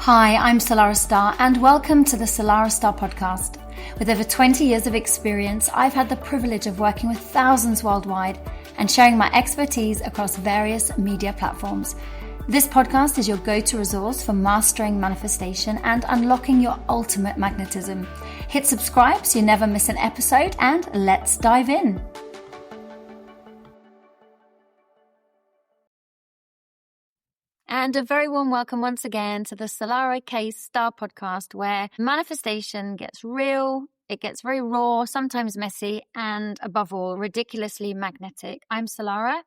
Hi, I'm Salarah Starre and welcome to the Salarah Starre Podcast. With over 20 years of experience, I've had the privilege of working with thousands worldwide and sharing my expertise across various media platforms. This podcast is your go-to resource for mastering manifestation and unlocking your ultimate magnetism. Hit subscribe so you never miss an episode, and let's dive in. And a very warm welcome once again to the Salarah K Starre Podcast, where manifestation gets real, it gets very raw, sometimes messy, and above all, ridiculously magnetic. I'm Salarah,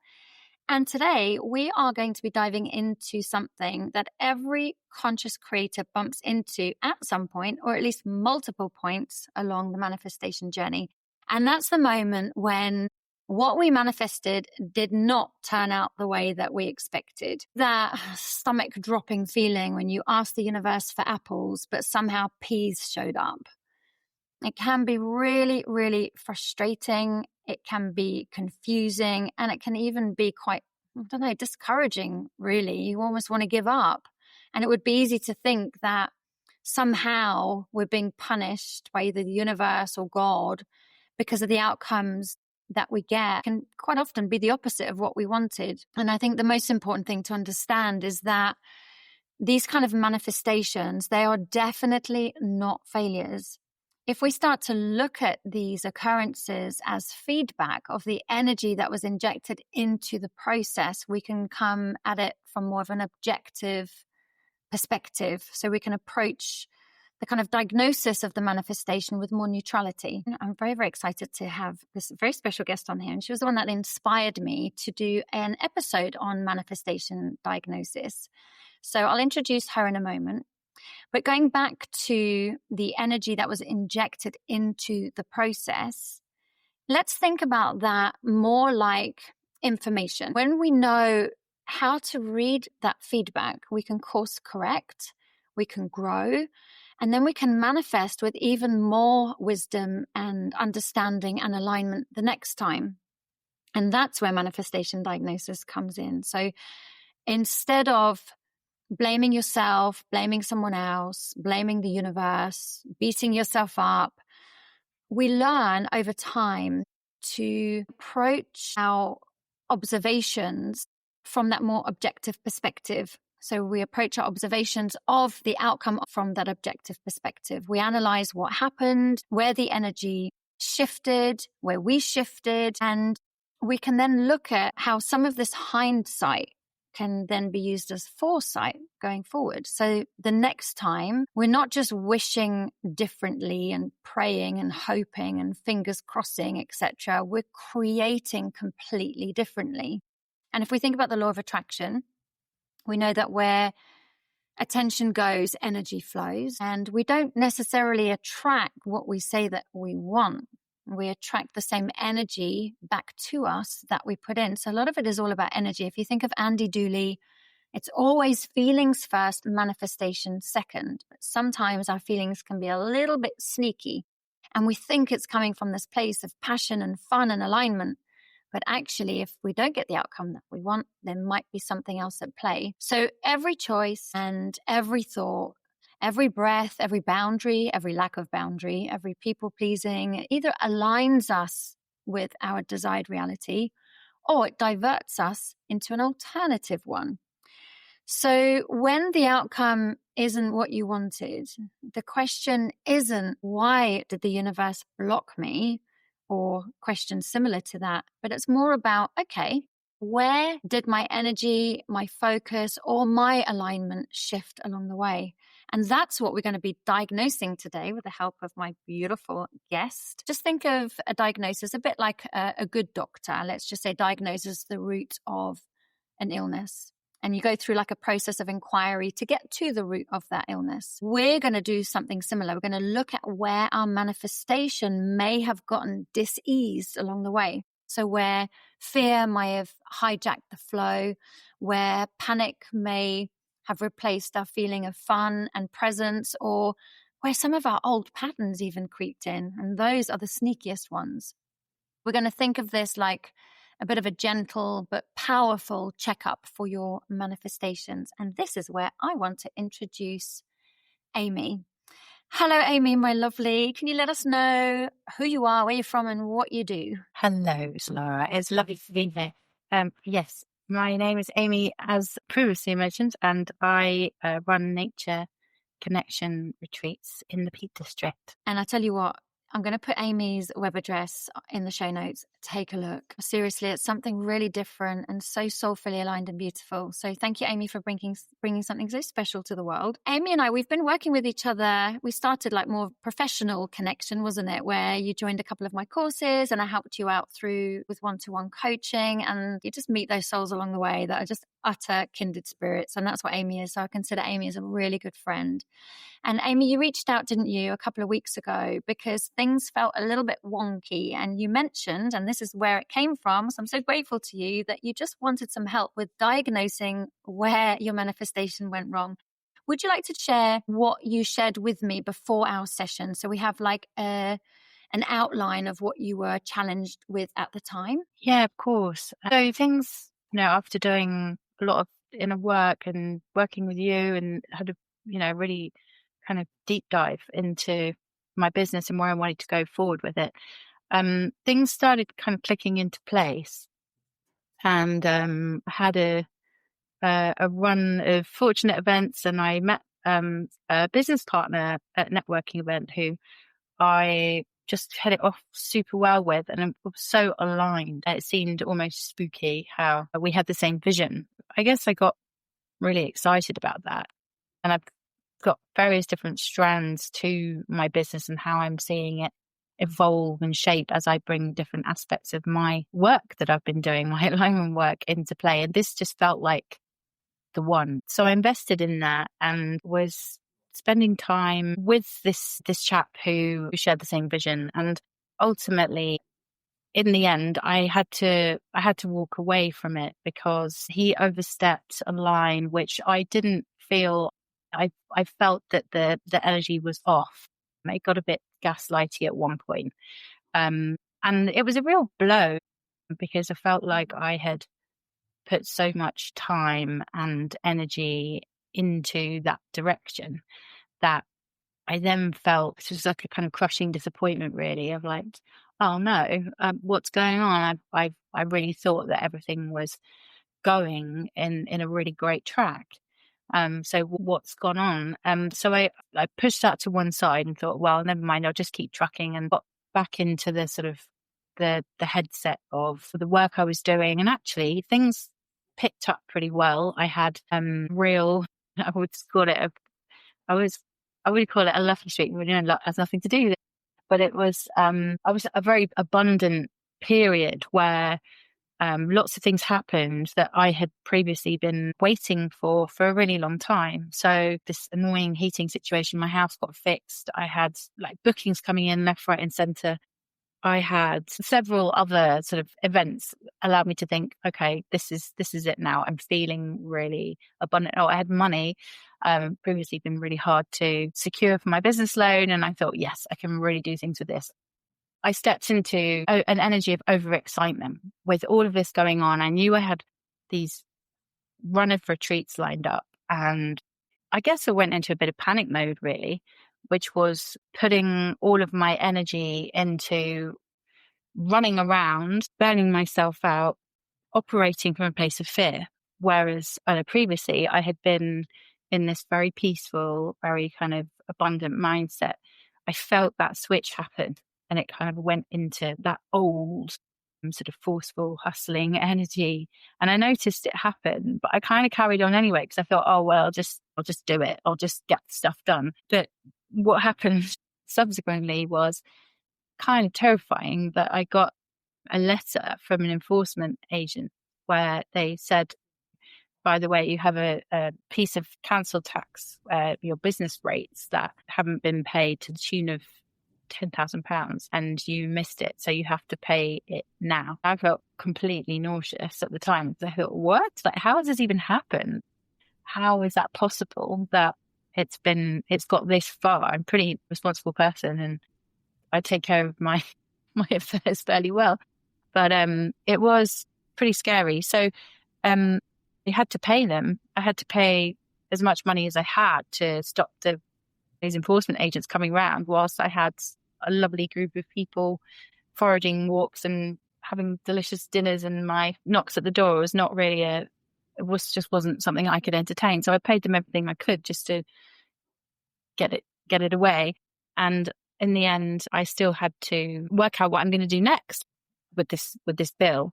and today we are going to be diving into something that every conscious creator bumps into at some point, or at least multiple points along the manifestation journey. And that's the moment when what we manifested did not turn out the way that we expected. That stomach-dropping feeling when you ask the universe for apples, but somehow peas showed up. It can be really, really frustrating. It can be confusing, and it can even be quite, discouraging, really. You almost want to give up. And it would be easy to think that somehow we're being punished by either the universe or God because of the outcomes that we get can quite often be the opposite of what we wanted. And I think the most important thing to understand is that these kind of manifestations, they are definitely not failures. If we start to look at these occurrences as feedback of the energy that was injected into the process, we can come at it from more of an objective perspective. So we can approach the kind of diagnosis of the manifestation with more neutrality. I'm very, very excited to have this very special guest on here. And she was the one that inspired me to do an episode on manifestation diagnosis. So I'll introduce her in a moment. But going back to the energy that was injected into the process, let's think about that more like information. When we know how to read that feedback, we can course correct, we can grow, and then we can manifest with even more wisdom and understanding and alignment the next time. And that's where manifestation diagnosis comes in. So instead of blaming yourself, blaming someone else, blaming the universe, beating yourself up, we learn over time to approach our observations from that more objective perspective. So we approach our observations of the outcome from that objective perspective. We analyze what happened, where the energy shifted, where we shifted, and we can then look at how some of this hindsight can then be used as foresight going forward. So the next time, we're not just wishing differently and praying and hoping and fingers crossing, etc. We're creating completely differently. And if we think about the law of attraction, we know that where attention goes, energy flows, and we don't necessarily attract what we say that we want. We attract the same energy back to us that we put in. So a lot of it is all about energy. If you think of Andy Dooley, it's always feelings first, manifestation second. But sometimes our feelings can be a little bit sneaky, and we think it's coming from this place of passion and fun and alignment. But actually, if we don't get the outcome that we want, there might be something else at play. So every choice and every thought, every breath, every boundary, every lack of boundary, every people-pleasing either aligns us with our desired reality or it diverts us into an alternative one. So when the outcome isn't what you wanted, the question isn't, why did the universe block me? Or questions similar to that, but it's more about, okay, where did my energy, my focus, or my alignment shift along the way? And that's what we're going to be diagnosing today with the help of my beautiful guest. Just think of a diagnosis a bit like a good doctor. Let's just say diagnoses the root of an illness. And you go through like a process of inquiry to get to the root of that illness. We're going to do something similar. We're going to look at where our manifestation may have gotten diseased along the way. So where fear may have hijacked the flow, where panic may have replaced our feeling of fun and presence, or where some of our old patterns even creeped in. And those are the sneakiest ones. We're going to think of this like a bit of a gentle but powerful checkup for your manifestations. And this is where I want to introduce Amy. Hello, Amy, my lovely. Can you let us know who you are, where you're from, and what you do? Hello, Salarah. It's lovely to be here. Yes, my name is Amy, as previously mentioned, and I run nature connection retreats in the Peak District. And I tell you what, I'm going to put Amy's web address in the show notes. Take a look. Seriously, it's something really different and so soulfully aligned and beautiful. So thank you, Amy, for bringing something so special to the world. Amy and I, we've been working with each other. We started like more professional connection, wasn't it? Where you joined a couple of my courses and I helped you out with one-to-one coaching, and you just meet those souls along the way that are just utter kindred spirits. And that's what Amy is. So I consider Amy as a really good friend. And Amy, you reached out, didn't you, a couple of weeks ago because things felt a little bit wonky. And you mentioned, and this is where it came from, so I'm so grateful to you, that you just wanted some help with diagnosing where your manifestation went wrong. Would you like to share what you shared with me before our session? So we have like an outline of what you were challenged with at the time. Yeah, of course. So things, after doing a lot of inner work and working with you, and had a, really kind of deep dive into my business and where I wanted to go forward with it, things started kind of clicking into place. And I had a run of fortunate events, and I met a business partner at a networking event who I just hit it off super well with, and it was so aligned. It seemed almost spooky how we had the same vision. I guess I got really excited about that. And I've got various different strands to my business and how I'm seeing it evolve and shape as I bring different aspects of my work that I've been doing, my alignment work, into play. And this just felt like the one. So I invested in that and was spending time with this chap who shared the same vision. And ultimately, in the end, I had to walk away from it because he overstepped a line which I didn't feel. I felt that the energy was off. It got a bit gaslighty at one point. And it was a real blow because I felt like I had put so much time and energy into that direction that I then felt it was like a kind of crushing disappointment, really, of like, oh no, what's going on? I really thought that everything was going in a really great track. So what's gone on? So I pushed that to one side and thought, well, never mind, I'll just keep trucking, and got back into the sort of the headset of the work I was doing. And actually things picked up pretty well. I had real, I would call it I would call it a lucky streak, but luck has nothing to do with it. But it was, I was a very abundant period where lots of things happened that I had previously been waiting for a really long time. So this annoying heating situation, my house got fixed. I had like bookings coming in left, right, and centre. I had several other sort of events allowed me to think, okay, this is it now. I'm feeling really abundant. Oh, I had money, previously been really hard to secure for my business loan. And I thought, yes, I can really do things with this. I stepped into an energy of overexcitement with all of this going on. I knew I had these run of retreats lined up, and I guess I went into a bit of panic mode, really, which was putting all of my energy into running around, burning myself out, operating from a place of fear. Whereas previously I had been in this very peaceful, very kind of abundant mindset. I felt that switch happen, and it kind of went into that old sort of forceful, hustling energy. And I noticed it happen, but I kind of carried on anyway because I thought, oh, well, I'll just do it. I'll just get stuff done. But what happened subsequently was kind of terrifying, that I got a letter from an enforcement agent where they said, by the way, you have a piece of council tax, your business rates that haven't been paid to the tune of £10,000 and you missed it. So you have to pay it now. I felt completely nauseous at the time. I thought, what? Like, how has this even happened? How is that possible that it's got this far? I'm a pretty responsible person and I take care of my affairs fairly well. But it was pretty scary. So I had to pay them. I had to pay as much money as I had to stop the these enforcement agents coming round, whilst I had a lovely group of people foraging walks and having delicious dinners, and my knocks at the door was not really just wasn't something I could entertain. So I paid them everything I could just to get it away. And in the end, I still had to work out what I'm going to do next with this bill.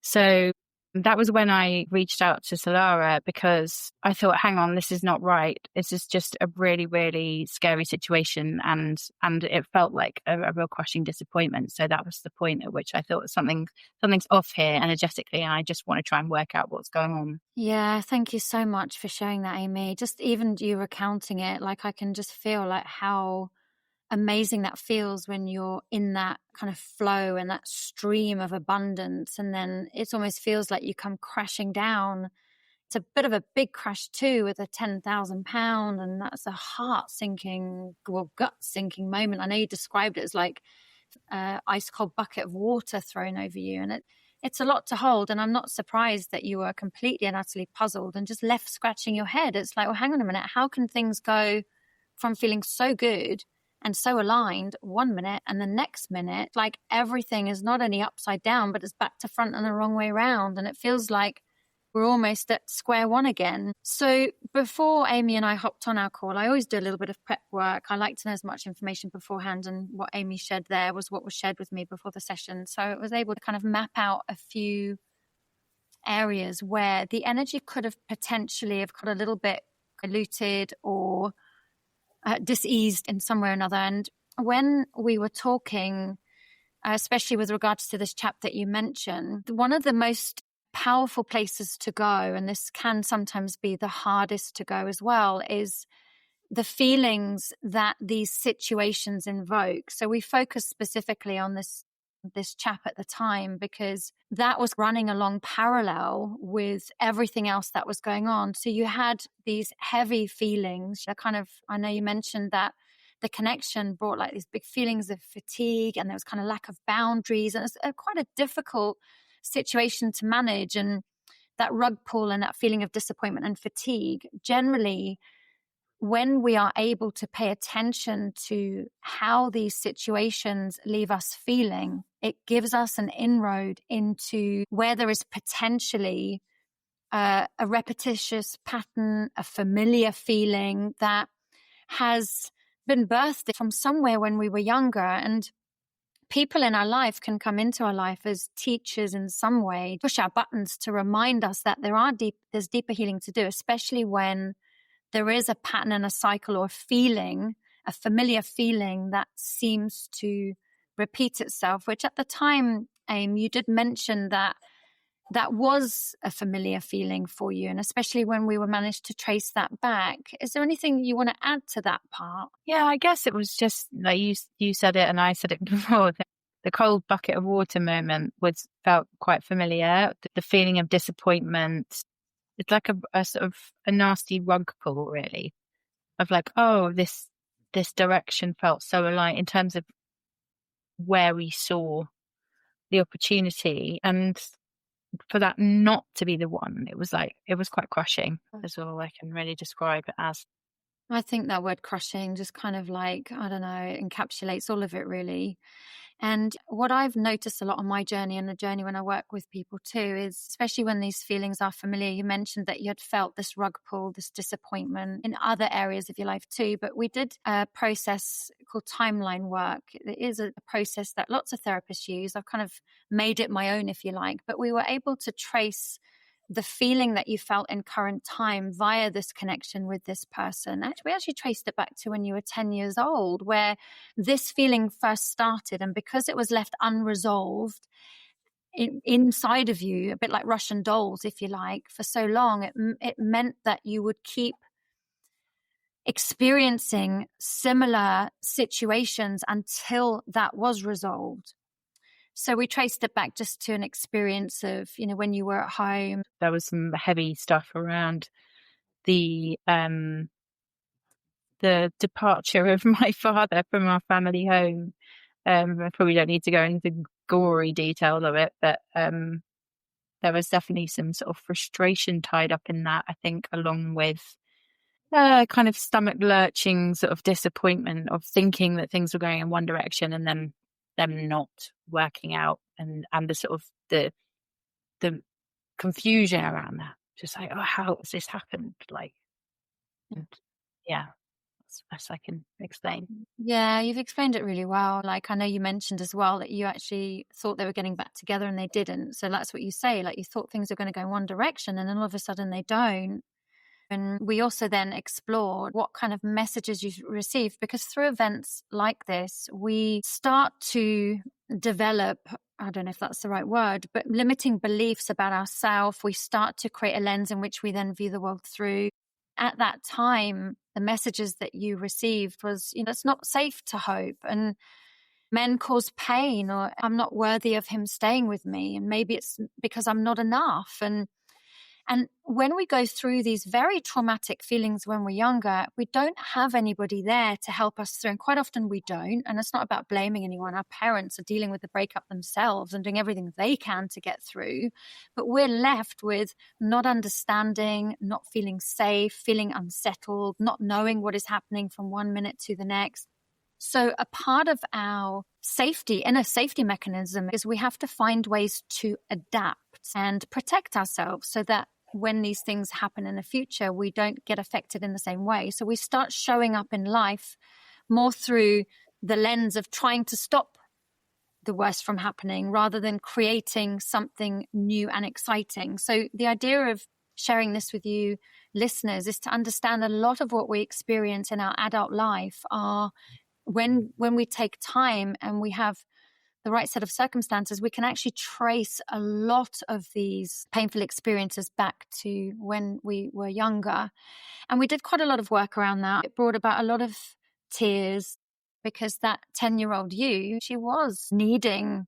So that was when I reached out to Salarah, because I thought, hang on, this is not right. This is just a really, really scary situation. And it felt like a real crushing disappointment. So that was the point at which I thought something's off here energetically. And I just want to try and work out what's going on. Yeah, thank you so much for sharing that, Amy. Just even you recounting it, like I can just feel like how amazing that feels when you're in that kind of flow and that stream of abundance, and then it almost feels like you come crashing down. It's a bit of a big crash too, with a £10,000, and that's a heart-sinking, well, gut-sinking moment. I know you described it as like ice cold bucket of water thrown over you, and it's a lot to hold. And I'm not surprised that you were completely and utterly puzzled and just left scratching your head. It's like, well, hang on a minute, how can things go from feeling so good and so aligned one minute, and the next minute, like everything is not only upside down, but it's back to front and the wrong way around. And it feels like we're almost at square one again. So before Amy and I hopped on our call, I always do a little bit of prep work. I like to know as much information beforehand, and what Amy shared there was what was shared with me before the session. So I was able to kind of map out a few areas where the energy could have potentially have got a little bit diluted or diseased in some way or another. And when we were talking, especially with regards to this chap that you mentioned, one of the most powerful places to go, and this can sometimes be the hardest to go as well, is the feelings that these situations invoke. So we focused specifically on this chap at the time because that was running along parallel with everything else that was going on. So you had these heavy feelings, I know you mentioned that the connection brought like these big feelings of fatigue, and there was kind of lack of boundaries, and it's quite a difficult situation to manage. And that rug pull and that feeling of disappointment and fatigue, generally, when we are able to pay attention to how these situations leave us feeling, it gives us an inroad into where there is potentially a repetitious pattern, a familiar feeling that has been birthed from somewhere when we were younger. And people in our life can come into our life as teachers in some way, push our buttons to remind us that there's deeper healing to do, especially when there is a pattern and a cycle or feeling, a familiar feeling that seems to repeat itself, which at the time, Aim, you did mention that was a familiar feeling for you, and especially when we were managed to trace that back. Is there anything you want to add to that part? Yeah, I guess it was just like you said it, and I said it before. The cold bucket of water moment felt quite familiar. The feeling of disappointment. It's like a sort of a nasty rug pull, really, of like, oh, this direction felt so aligned in terms of where we saw the opportunity, and for that not to be the one, it was quite crushing. That's all I can really describe it as. I think that word crushing just kind of like, I don't know, encapsulates all of it really. And what I've noticed a lot on my journey and the journey when I work with people too is, especially when these feelings are familiar, you mentioned that you had felt this rug pull, this disappointment in other areas of your life too. But we did a process called timeline work. It is a process that lots of therapists use. I've kind of made it my own, if you like, but we were able to trace the feeling that you felt in current time via this connection with this person. We actually traced it back to when you were 10 years old, where this feeling first started. And because it was left unresolved inside of you, a bit like Russian dolls, if you like, for so long, it meant that you would keep experiencing similar situations until that was resolved. So we traced it back just to an experience of, when you were at home. There was some heavy stuff around the departure of my father from our family home. I probably don't need to go into the gory details of it, but there was definitely some sort of frustration tied up in that, I think, along with kind of stomach lurching sort of disappointment of thinking that things were going in one direction and then them not working out, and the sort of the confusion around that. Just like, oh, how has this happened? Like, and yeah, that's the best I can explain. Yeah, you've explained it really well. Like, I know you mentioned as well that you actually thought they were getting back together and they didn't. So that's what you say. Like, you thought things were going to go in one direction and then all of a sudden they don't. And we also then explored what kind of messages you received, because through events like this, we start to develop, I don't know if that's the right word, but limiting beliefs about ourselves. We start to create a lens in which we then view the world through. At that time, the messages that you received was, it's not safe to hope, and men cause pain, or I'm not worthy of him staying with me, and maybe it's because I'm not enough. And when we go through these very traumatic feelings when we're younger, we don't have anybody there to help us through. And quite often we don't. And it's not about blaming anyone. Our parents are dealing with the breakup themselves and doing everything they can to get through. But we're left with not understanding, not feeling safe, feeling unsettled, not knowing what is happening from one minute to the next. So a part of our inner safety mechanism is we have to find ways to adapt and protect ourselves so that when these things happen in the future, we don't get affected in the same way. So we start showing up in life more through the lens of trying to stop the worst from happening rather than creating something new and exciting. So the idea of sharing this with you listeners is to understand a lot of what we experience in our adult life are when we take time and we have the right set of circumstances, we can actually trace a lot of these painful experiences back to when we were younger. And we did quite a lot of work around that. It brought about a lot of tears because that 10-year-old you, she was needing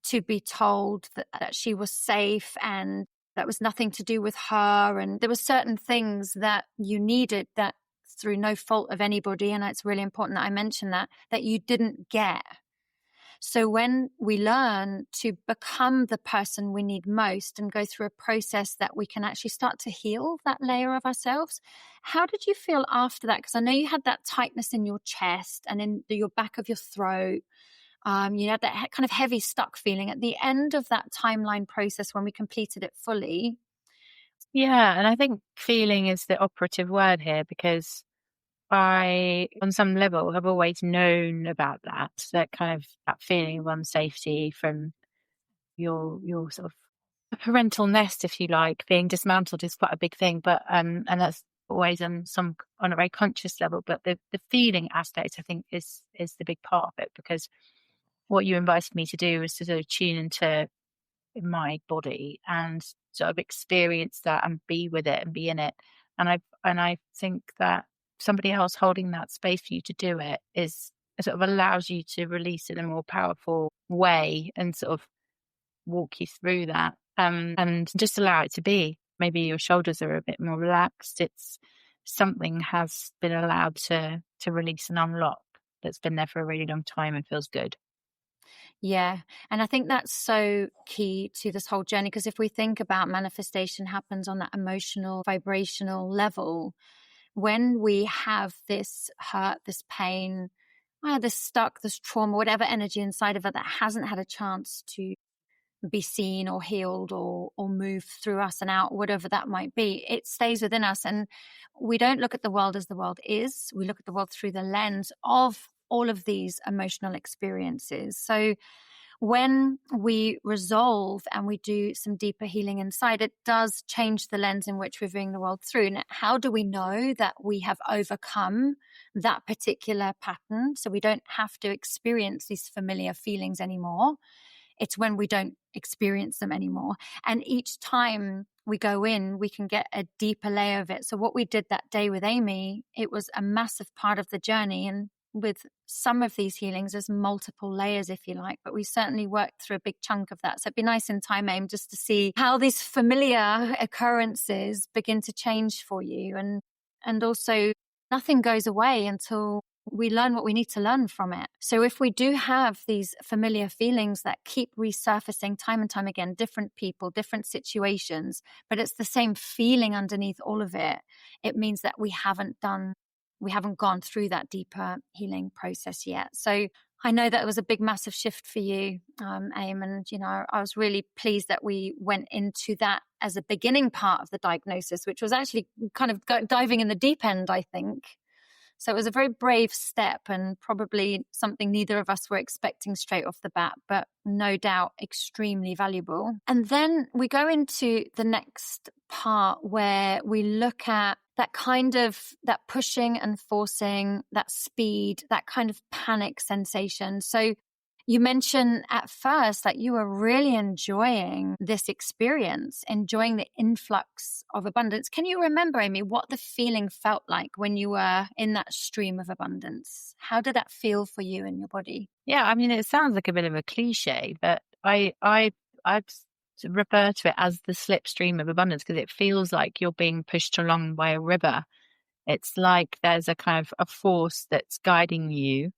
to be told that she was safe and that was nothing to do with her. And there were certain things that you needed that through no fault of anybody, and it's really important that I mention that you didn't get. So when we learn to become the person we need most and go through a process that we can actually start to heal that layer of ourselves, how did you feel after that? Because I know you had that tightness in your chest and in your back of your throat. You had that kind of heavy stuck feeling at the end of that timeline process when we completed it fully. Yeah, and I think feeling is the operative word here, because I, on some level, have always known about that kind of that feeling of unsafety from your sort of parental nest, if you like, being dismantled is quite a big thing. But and that's always on a very conscious level. But the feeling aspect, I think, is the big part of it, because what you invited me to do was to sort of tune into my body and sort of experience that and be with it and be in it. And I think that somebody else holding that space for you to do it is sort of allows you to release it in a more powerful way and sort of walk you through that, and just allow it to be. Maybe your shoulders are a bit more relaxed. It's something has been allowed to release and unlock that's been there for a really long time and feels good. Yeah. And I think that's so key to this whole journey, because if we think about manifestation happens on that emotional, vibrational level, when we have this hurt, this pain, this stuck, this trauma, whatever energy inside of it that hasn't had a chance to be seen or healed or move through us and out, whatever that might be, it stays within us. And we don't look at the world as the world is. We look at the world through the lens of all of these emotional experiences. So when we resolve and we do some deeper healing inside, it does change the lens in which we're viewing the world through. Now, how do we know that we have overcome that particular pattern so we don't have to experience these familiar feelings anymore? It's when we don't experience them anymore. And each time we go in, we can get a deeper layer of it. So what we did that day with Amy, it was a massive part of the journey. And with some of these healings, there's multiple layers, if you like, but we certainly worked through a big chunk of that. So it'd be nice in time, Aim, just to see how these familiar occurrences begin to change for you. And also nothing goes away until we learn what we need to learn from it. So if we do have these familiar feelings that keep resurfacing time and time again, different people, different situations, but it's the same feeling underneath all of it, it means that we haven't gone through that deeper healing process yet. So I know that it was a big, massive shift for you, Aim. And, I was really pleased that we went into that as a beginning part of the diagnosis, which was actually kind of diving in the deep end, I think. So it was a very brave step and probably something neither of us were expecting straight off the bat, but no doubt extremely valuable. And then we go into the next part where we look at that kind of that pushing and forcing, that speed, that kind of panic sensation. So you mentioned at first that you were really enjoying this experience, enjoying the influx of abundance. Can you remember, Amy, what the feeling felt like when you were in that stream of abundance? How did that feel for you in your body? Yeah, I mean, it sounds like a bit of a cliche, but I refer to it as the slipstream of abundance because it feels like you're being pushed along by a river. It's like there's a kind of a force that's guiding you,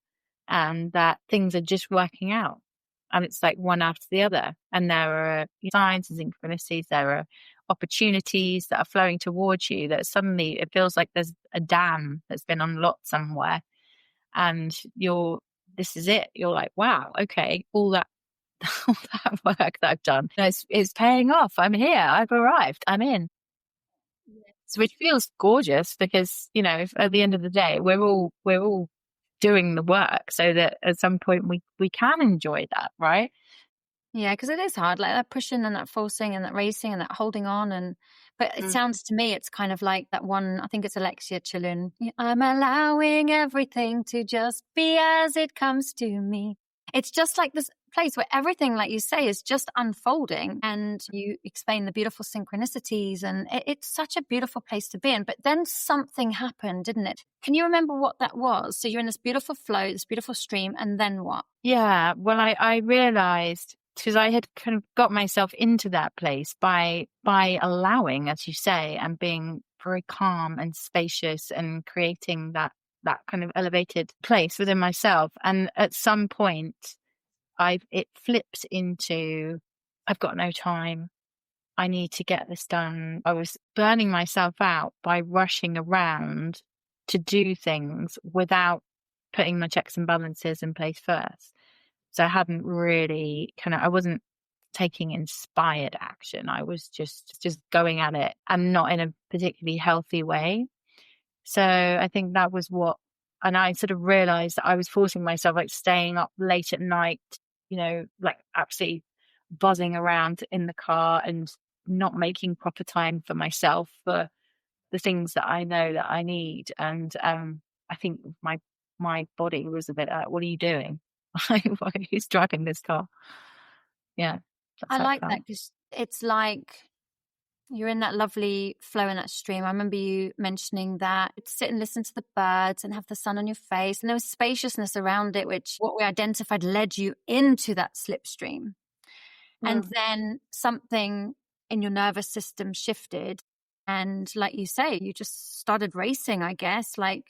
and that things are just working out. And it's like one after the other. And there are signs and synchronicities, there are opportunities that are flowing towards you that suddenly it feels like there's a dam that's been unlocked somewhere. And this is it. You're like, wow, okay, all that all that work that I've done is paying off. I'm here. I've arrived. I'm in. So which feels gorgeous because, at the end of the day, we're all doing the work so that at some point we can enjoy that, right? Yeah, because it is hard, like that pushing and that forcing and that racing and that holding on. But it sounds to me, it's kind of like that one, I think it's Alexia Chilun. I'm allowing everything to just be as it comes to me. It's just like this place where everything, like you say, is just unfolding, and you explain the beautiful synchronicities, and it's such a beautiful place to be in. But then something happened, didn't it? Can you remember what that was? So you're in this beautiful flow, this beautiful stream, and then what? Yeah, well, I realized because I had kind of got myself into that place by allowing, as you say, and being very calm and spacious and creating that kind of elevated place within myself. And at some point, it flips into, I've got no time. I need to get this done. I was burning myself out by rushing around to do things without putting my checks and balances in place first. So I hadn't really I wasn't taking inspired action. I was just going at it and not in a particularly healthy way. So I think that was and I sort of realized that I was forcing myself, like staying up late at night, like absolutely buzzing around in the car and not making proper time for myself for the things that I know that I need. And I think my body was a bit like, what are you doing? Who's driving this car? Yeah. I like that because it's like you're in that lovely flow in that stream. I remember you mentioning that sit and listen to the birds and have the sun on your face. And there was spaciousness around it, which what we identified led you into that slipstream. And then something in your nervous system shifted. And like you say, you just started racing, I guess, like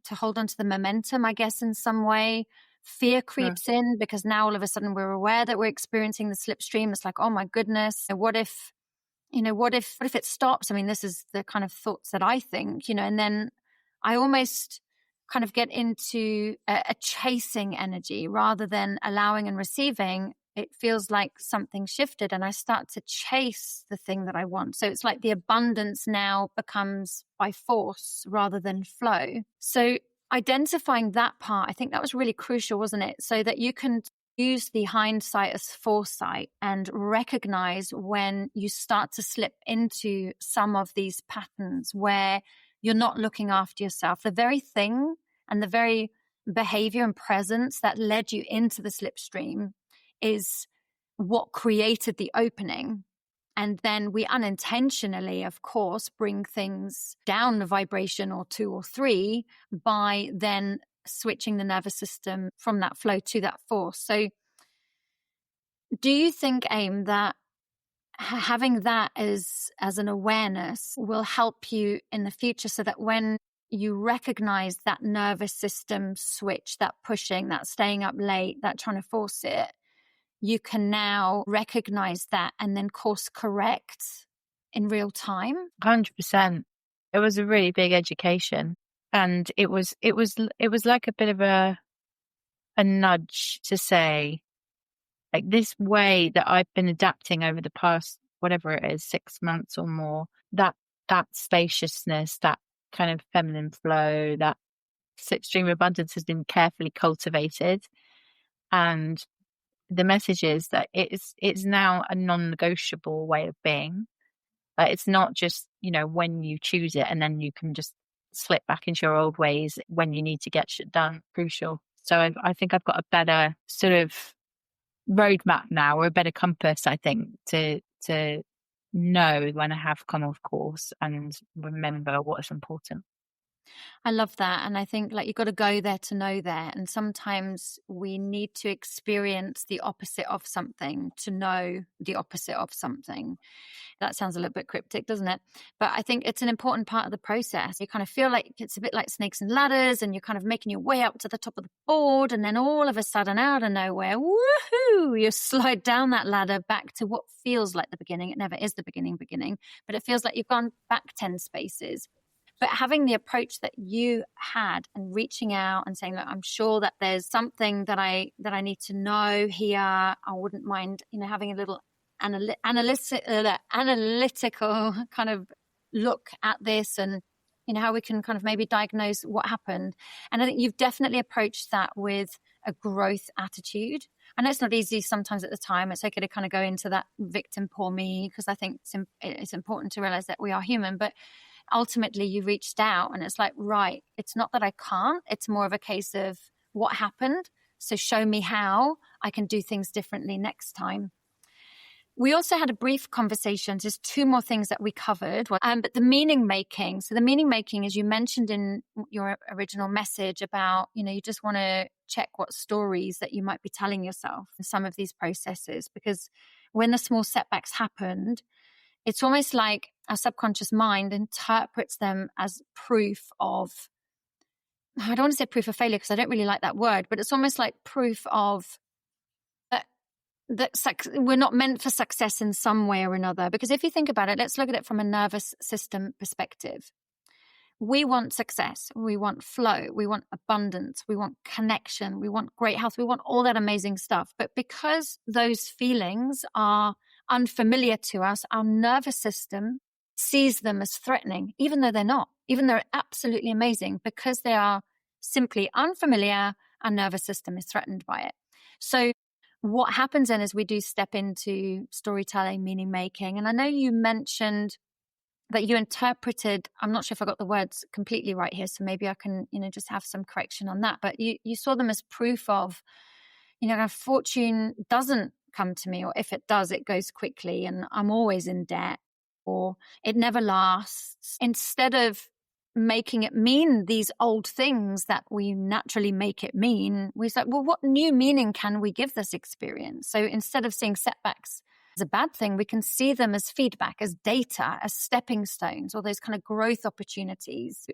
to hold on to the momentum, I guess, in some way. Fear creeps in because now all of a sudden we're aware that we're experiencing the slipstream. It's like, oh my goodness, what if it stops? I mean, this is the kind of thoughts that I think, and then I almost kind of get into a chasing energy rather than allowing and receiving. It feels like something shifted and I start to chase the thing that I want. So it's like the abundance now becomes by force rather than flow. So identifying that part, I think that was really crucial, wasn't it? So that you can use the hindsight as foresight and recognize when you start to slip into some of these patterns where you're not looking after yourself. The very thing and the very behavior and presence that led you into the slipstream is what created the opening. And then we unintentionally, of course, bring things down a vibration or 2 or 3 by then switching the nervous system from that flow to that force. So do you think, Aim, that having that as an awareness will help you in the future so that when you recognize that nervous system switch, that pushing, that staying up late, that trying to force it, you can now recognize that and then course correct in real time. 100%. It was a really big education, and it was like a bit of a nudge to say, like, this way that I've been adapting over the past, whatever it is, 6 months or more, that spaciousness, that kind of feminine flow, that slipstream abundance has been carefully cultivated. And the message is that it's now a non-negotiable way of being. It's not just, when you choose it and then you can just slip back into your old ways when you need to get shit done. Crucial. So I think I've got a better sort of roadmap now, or a better compass, I think, to know when I have come off course and remember what is important. I love that. And I think you've got to go there to know there. And sometimes we need to experience the opposite of something to know the opposite of something. That sounds a little bit cryptic, doesn't it? But I think it's an important part of the process. You kind of feel like it's a bit like snakes and ladders, and you're kind of making your way up to the top of the board. And then all of a sudden, out of nowhere, woohoo, you slide down that ladder back to what feels like the beginning. It never is the beginning, but it feels like you've gone back 10 spaces. But having the approach that you had and reaching out and saying, look, I'm sure that there's something that I need to know here. I wouldn't mind, having a little analytical kind of look at this, and how we can kind of maybe diagnose what happened. And I think you've definitely approached that with a growth attitude. I know it's not easy sometimes at the time. It's okay to kind of go into that victim, poor me, because I think it's important to realize that we are human. But ultimately you reached out, and it's like, right, it's not that I can't, it's more of a case of what happened, so show me how I can do things differently next time. We also had a brief conversation, just 2 more things that we covered, but the meaning making. So the meaning making, as you mentioned in your original message about, you just want to check what stories that you might be telling yourself in some of these processes, because when the small setbacks happened, it's almost like our subconscious mind interprets them as proof of, I don't want to say proof of failure because I don't really like that word, but it's almost like proof of that we're not meant for success in some way or another. Because if you think about it, let's look at it from a nervous system perspective. We want success, we want flow, we want abundance, we want connection, we want great health, we want all that amazing stuff. But because those feelings are unfamiliar to us, our nervous system sees them as threatening, even though they're not, even though they're absolutely amazing. Because they are simply unfamiliar, our nervous system is threatened by it. So what happens then is we do step into storytelling, meaning making. And I know you mentioned that you interpreted, I'm not sure if I got the words completely right here, so maybe I can, just have some correction on that. But you saw them as proof of, if fortune doesn't come to me, or if it does, it goes quickly and I'm always in debt, or it never lasts. Instead of making it mean these old things that we naturally make it mean, we say, well, what new meaning can we give this experience? So instead of seeing setbacks as a bad thing, we can see them as feedback, as data, as stepping stones, or those kind of growth opportunities.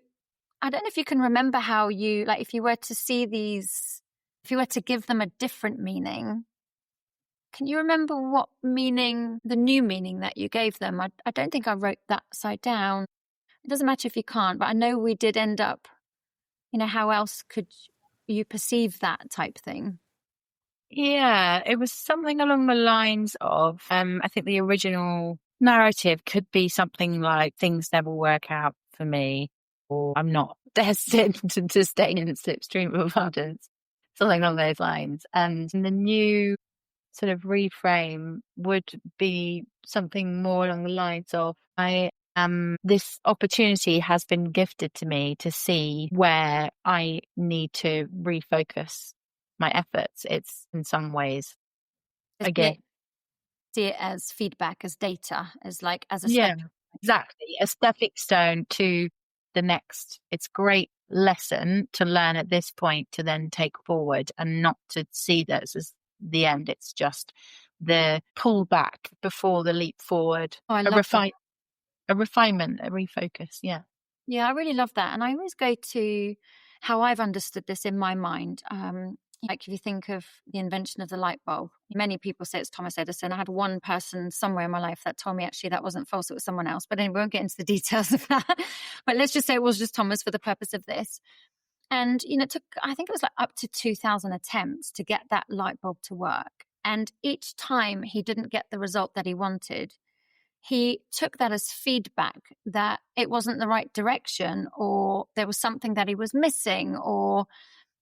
I don't know if you can remember how you, if you were to see these, if you were to give them a different meaning, can you remember what meaning, the new meaning that you gave them? I don't think I wrote that side down. It doesn't matter if you can't, but I know we did end up, how else could you perceive that type thing? Yeah, it was something along the lines of, I think the original narrative could be something like, things never work out for me, or I'm not destined to stay in a slipstream of abundance, something along those lines. And the new sort of reframe would be something more along the lines of, this opportunity has been gifted to me to see where I need to refocus my efforts. It's in some ways, again, see it as feedback, as data, as a yeah, step. exactly, a stepping stone to the next. It's great lesson to learn at this point to then take forward, and not to see this as the end. It's just the pullback before the leap forward. Oh, I love that. A refinement, a refocus. Yeah. Yeah, I really love that. And I always go to how I've understood this in my mind. Like if you think of the invention of the light bulb, many people say it's Thomas Edison. I had one person somewhere in my life that told me actually that wasn't false, it was someone else. But anyway, we won't get into the details of that. But let's just say it was just Thomas for the purpose of this. And, it took, I think it was like up to 2,000 attempts to get that light bulb to work. And each time he didn't get the result that he wanted, he took that as feedback that it wasn't the right direction, or there was something that he was missing, or,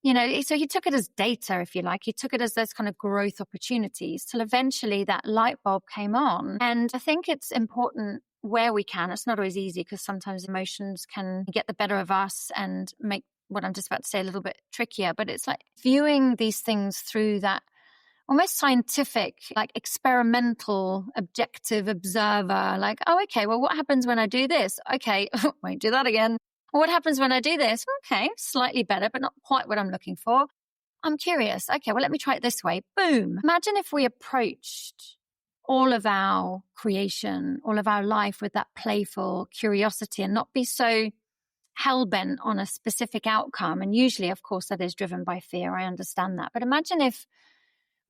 so he took it as data, if you like. He took it as those kind of growth opportunities till eventually that light bulb came on. And I think it's important where we can. It's not always easy because sometimes emotions can get the better of us and make what I'm just about to say a little bit trickier. But it's like viewing these things through that almost scientific, like experimental, objective observer, like, oh, okay, well, what happens when I do this? Okay, won't do that again. What happens when I do this? Okay, slightly better, but not quite what I'm looking for. I'm curious. Okay, well, let me try it this way. Boom. Imagine if we approached all of our creation, all of our life with that playful curiosity and not be so hell-bent on a specific outcome. And usually, of course, that is driven by fear. I understand that. But imagine if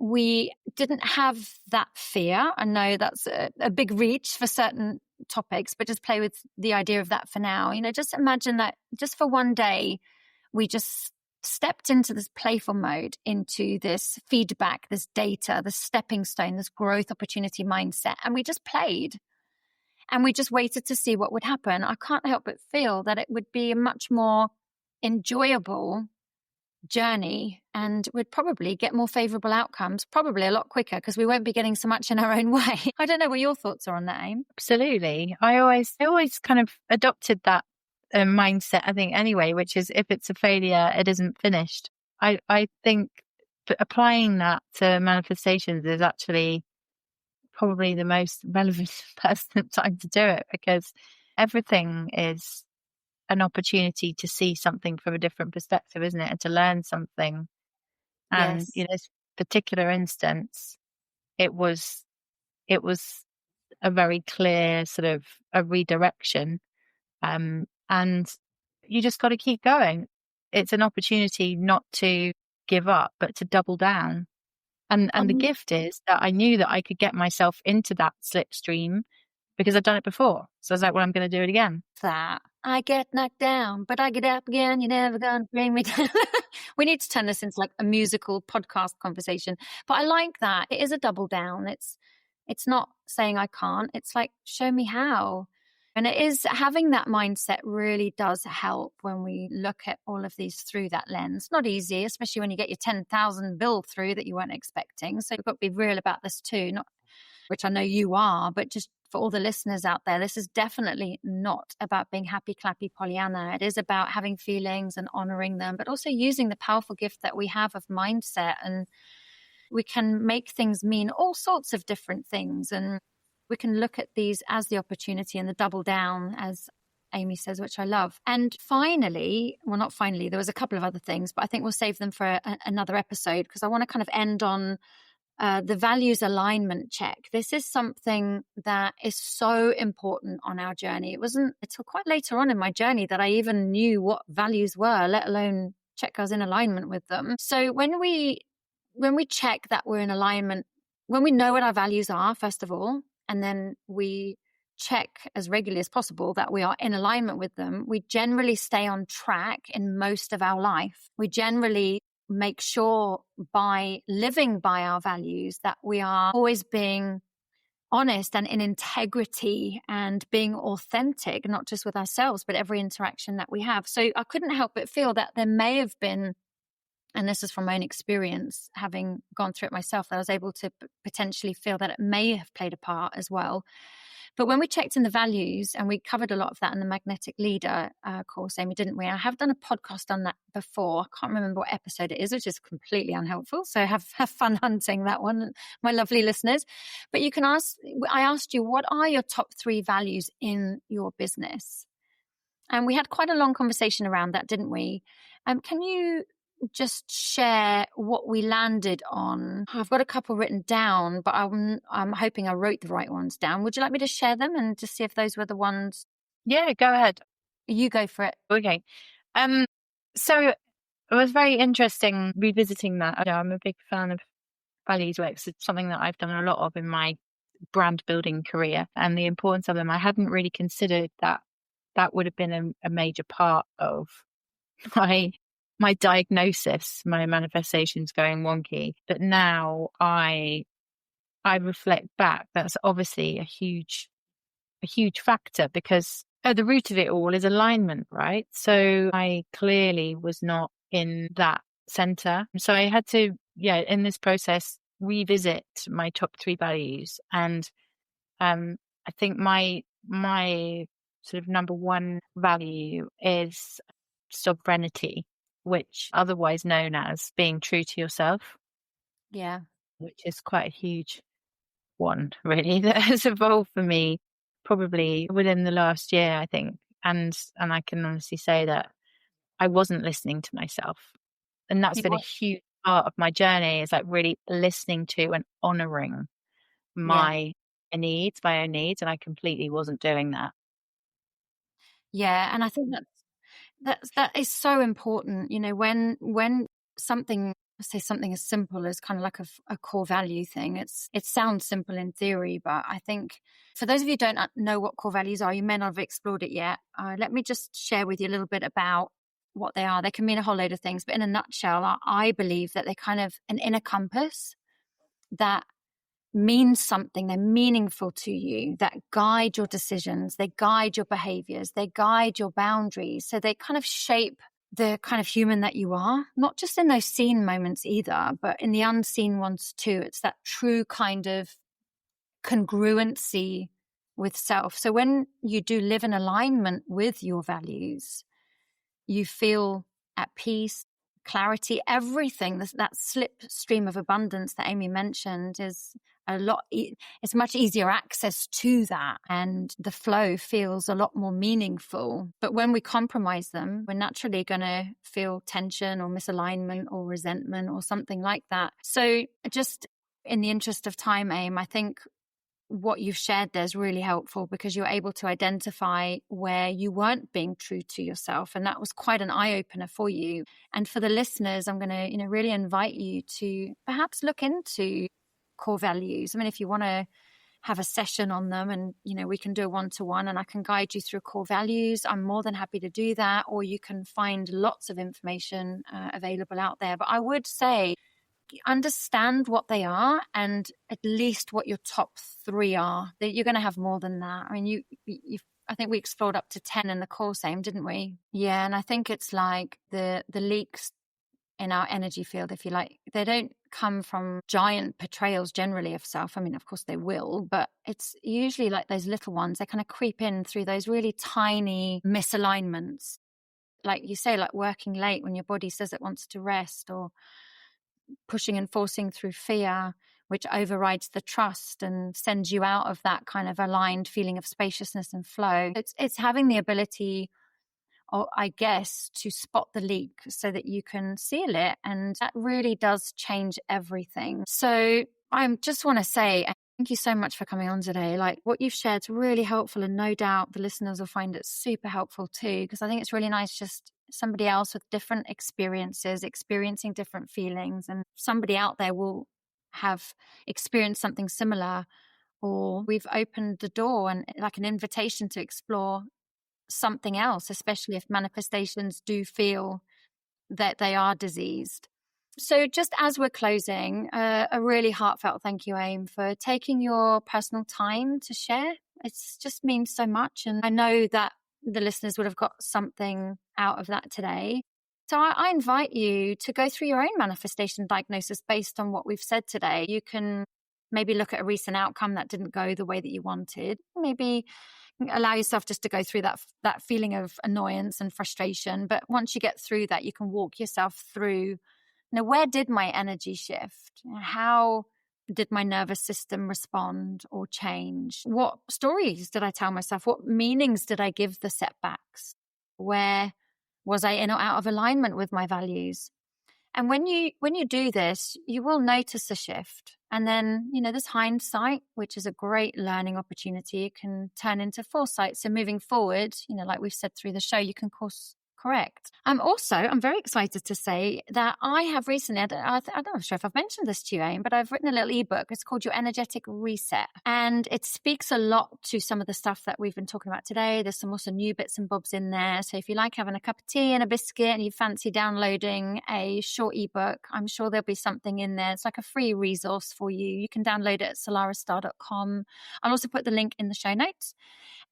we didn't have that fear. I know that's a big reach for certain topics, but just play with the idea of that for now. Just imagine that just for one day, we just stepped into this playful mode, into this feedback, this data, this stepping stone, this growth opportunity mindset. And we just played and we just waited to see what would happen. I can't help but feel that it would be a much more enjoyable journey, and we'd probably get more favorable outcomes, probably a lot quicker, because we won't be getting so much in our own way. I don't know what your thoughts are on that, Aim. Absolutely. I always kind of adopted that mindset, I think, anyway, which is if it's a failure, it isn't finished. I think applying that to manifestations is actually probably the most relevant person time to do it, because everything is an opportunity to see something from a different perspective, isn't it? And to learn something. And Yes. in this particular instance, it was a very clear sort of a redirection. And you just got to keep going. It's an opportunity not to give up, but to double down. And the gift is that I knew that I could get myself into that slipstream because I've done it before. So I was like, well, I'm going to do it again. That I get knocked down, but I get up again. You're never going to bring me down. We need to turn this into like a musical podcast conversation. But I like that. It is a double down. It's not saying I can't. It's like, show me how. And it is having that mindset really does help when we look at all of these through that lens. Not easy, especially when you get your 10,000 bill through that you weren't expecting. So you've got to be real about this too, not which I know you are, but just for all the listeners out there, this is definitely not about being happy, clappy Pollyanna. It is about having feelings and honoring them, but also using the powerful gift that we have of mindset. And we can make things mean all sorts of different things. And we can look at these as the opportunity and the double down, as Amy says, which I love. And finally, well, not finally, there was a couple of other things, but I think we'll save them for another episode, because I want to kind of end on the values alignment check. This is something that is so important on our journey. It wasn't until quite later on in my journey that I even knew what values were, let alone check I was in alignment with them. So when we check that we're in alignment, when we know what our values are, first of all, and then we check as regularly as possible that we are in alignment with them, we generally stay on track in most of our life. We generally make sure by living by our values that we are always being honest and in integrity and being authentic, not just with ourselves, but every interaction that we have. So I couldn't help but feel that there may have been, and this is from my own experience, having gone through it myself, that I was able to potentially feel that it may have played a part as well. But when we checked in the values, and we covered a lot of that in the Magnetic Leader course, Amy, didn't we? I have done a podcast on that before. I can't remember what episode it is, which is completely unhelpful. So have fun hunting that one, my lovely listeners. But you can I asked you, what are your top 3 values in your business? And we had quite a long conversation around that, didn't we? Can you just share what we landed on? I've got a couple written down, but I'm hoping I wrote the right ones down. Would you like me to share them and just see if those were the ones? Yeah, go ahead. You go for it. Okay. So it was very interesting revisiting that. I'm a big fan of values work. It's something that I've done a lot of in my brand building career, and the importance of them. I hadn't really considered that would have been a major part of my diagnosis, my manifestations going wonky. But now I reflect back, that's obviously a huge factor, because at the root of it all is alignment, right? So I clearly was not in that center. So I had to, in this process, revisit my top 3 values. And I think my sort of number 1 value is sovereignty, which otherwise known as being true to yourself. Yeah. Which is quite a huge one, really, that has evolved for me probably within the last year, I think. And I can honestly say that I wasn't listening to myself. And that's been a huge part of my journey, is like really listening to and honoring my own needs. And I completely wasn't doing that. Yeah. And I think that is so important. You know, when something, say something as simple as kind of like a core value thing, it sounds simple in theory, but I think for those of you who don't know what core values are, you may not have explored it yet. Let me just share with you a little bit about what they are. They can mean a whole load of things, but in a nutshell, I believe that they're kind of an inner compass that means something. They're meaningful to you, that guide your decisions, they guide your behaviors, they guide your boundaries. So they kind of shape the kind of human that you are, not just in those seen moments either, but in the unseen ones too. It's that true kind of congruency with self. So when you do live in alignment with your values, you feel at peace, clarity, everything. That slipstream of abundance that Amy mentioned is it's much easier access to that, and the flow feels a lot more meaningful. But when we compromise them, we're naturally going to feel tension or misalignment or resentment or something like that. So just in the interest of time, Aim, I think what you've shared there is really helpful, because you're able to identify where you weren't being true to yourself. And that was quite an eye-opener for you. And for the listeners, I'm going to, really invite you to perhaps look into core values. I mean, if you want to have a session on them, and, we can do a one-to-one and I can guide you through core values, I'm more than happy to do that. Or you can find lots of information available out there. But I would say, understand what they are, and at least what your top 3 are. That you're going to have more than that. I mean, I think we explored up to 10 in the course, Aim, didn't we? Yeah, and I think it's like the leaks in our energy field, if you like, they don't come from giant portrayals generally of self. I mean, of course they will, but it's usually like those little ones. They kind of creep in through those really tiny misalignments. Like you say, like working late when your body says it wants to rest, or pushing and forcing through fear, which overrides the trust and sends you out of that kind of aligned feeling of spaciousness and flow. It's having the ability, or I guess, to spot the leak so that you can seal it. And that really does change everything. So I just want to say, thank you so much for coming on today. Like, what you've shared is really helpful, and no doubt the listeners will find it super helpful too, because I think it's really nice just somebody else with different experiences, experiencing different feelings, and somebody out there will have experienced something similar, or we've opened the door and like an invitation to explore something else, especially if manifestations do feel that they are diseased. So just as we're closing, a really heartfelt thank you, Aim, for taking your personal time to share. It just means so much. And I know that the listeners would have got something out of that today. So I invite you to go through your own manifestation diagnosis based on what we've said today. You can maybe look at a recent outcome that didn't go the way that you wanted. Maybe allow yourself just to go through that feeling of annoyance and frustration. But once you get through that, you can walk yourself through, where did my energy shift? How did my nervous system respond or change? What stories did I tell myself? What meanings did I give the setbacks? Where was I in or out of alignment with my values? And when you do this, you will notice a shift. And then, there's hindsight, which is a great learning opportunity. It can turn into foresight. So moving forward, like we've said through the show, you can course correct. I'm very excited to say that I have recently, I'm not sure if I've mentioned this to you, Aim, but I've written a little ebook. It's called Your Energetic Reset. And it speaks a lot to some of the stuff that we've been talking about today. There's some also new bits and bobs in there. So if you like having a cup of tea and a biscuit and you fancy downloading a short ebook, I'm sure there'll be something in there. It's like a free resource for you. You can download it at salarahstarre.com. I'll also put the link in the show notes.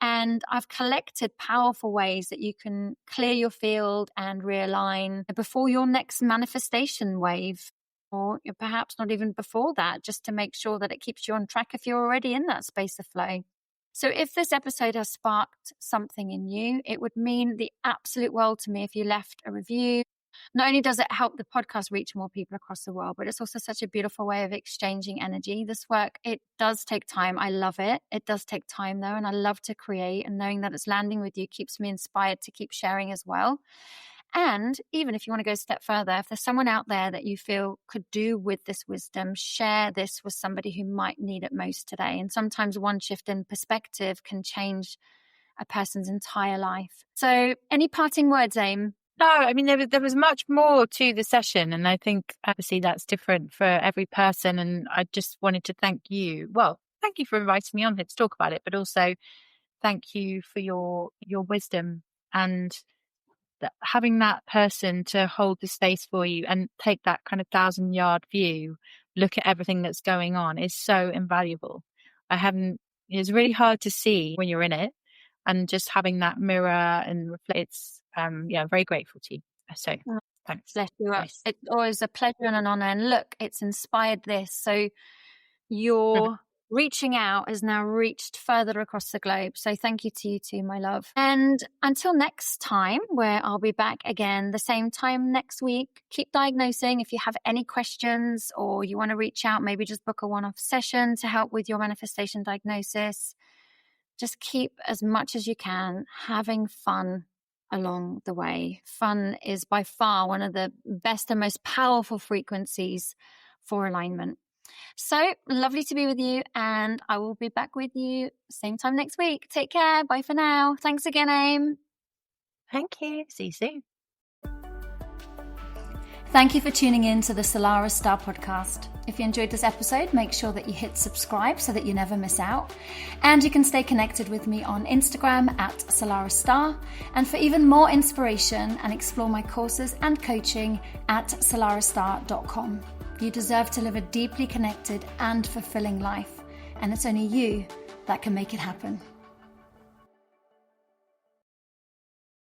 And I've collected powerful ways that you can clear your field and realign before your next manifestation wave, or perhaps not even before that, just to make sure that it keeps you on track if you're already in that space of flow. So if this episode has sparked something in you, it would mean the absolute world to me if you left a review. Not only does it help the podcast reach more people across the world, but it's also such a beautiful way of exchanging energy. This work, it does take time. I love it. It does take time though, and I love to create, and knowing that it's landing with you keeps me inspired to keep sharing as well. And even if you want to go a step further, if there's someone out there that you feel could do with this wisdom, share this with somebody who might need it most today. And sometimes one shift in perspective can change a person's entire life. So any parting words, Aim? No, I mean, there was much more to the session, and I think obviously that's different for every person. And I just wanted to thank you. Well, thank you for inviting me on here to talk about it, but also thank you for your wisdom and having that person to hold the space for you and take that kind of 1,000-yard view, look at everything that's going on is so invaluable. It's really hard to see when you're in it, and just having that mirror and reflect, I'm very grateful to you. So thanks. Bless you. Nice. It's always a pleasure and an honor. And look, it's inspired this. So your reaching out has now reached further across the globe. So thank you to you too, my love. And until next time, where I'll be back again the same time next week, keep diagnosing. If you have any questions or you want to reach out, maybe just book a one-off session to help with your manifestation diagnosis. Just keep, as much as you can, having fun along the way. Fun is by far one of the best and most powerful frequencies for alignment. So lovely to be with you, and I will be back with you same time next week. Take care. Bye for now. Thanks again, Aim. Thank you. See you soon. Thank you for tuning in to the Salarah Starre Podcast. If you enjoyed this episode, make sure that you hit subscribe so that you never miss out. And you can stay connected with me on Instagram at Salarah Starre. And for even more inspiration and explore my courses and coaching at salarahstarre.com. You deserve to live a deeply connected and fulfilling life. And it's only you that can make it happen.